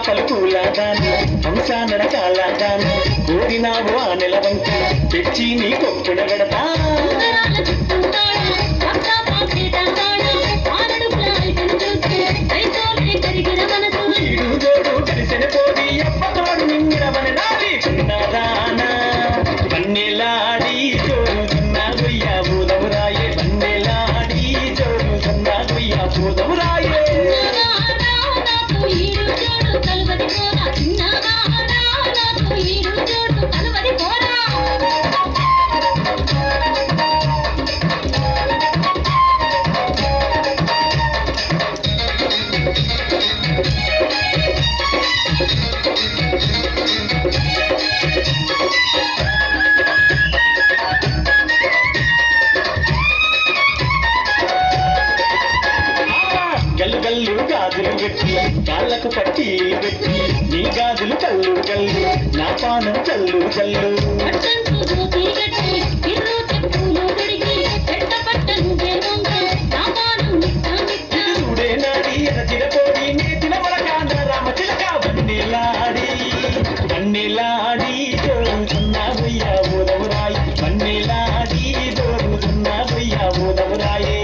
పలుకులాదాను హంస నడకాలాదాను కోరినావు ఆ నెలవంక తెచ్చి నీ కొప్పున పెడతా ఈడు జోడు కలిసిన పోది ఎప్పతోడు నింగిరమని నాది చిన్నదానా వన్నెలాడి జోరుతున్న గొయ్య బూదవురాయే వన్నెలాడి జోరుతున్న గొయ్య బూదవురాయే గల్లు గాజులు పెట్టి కాళ్ళకు పట్టి పెట్టి నీ గాజులు కల్లు కల్లు నా పానం చల్లు చల్లు చూడే నాడి చిరపోడి నేతిన వరకాండ రామ చిలక వన్నెలాడి వన్నెలాడి జోరుతున్న గొయ్య బూదవురాయి వన్నెలాడి జోరుతున్న గొయ్య బూదవురాయే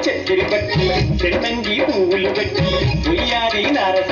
చక్కెర బట్టి చెన్నంగి పువ్వులు బట్టి ఉయ్యారి నారస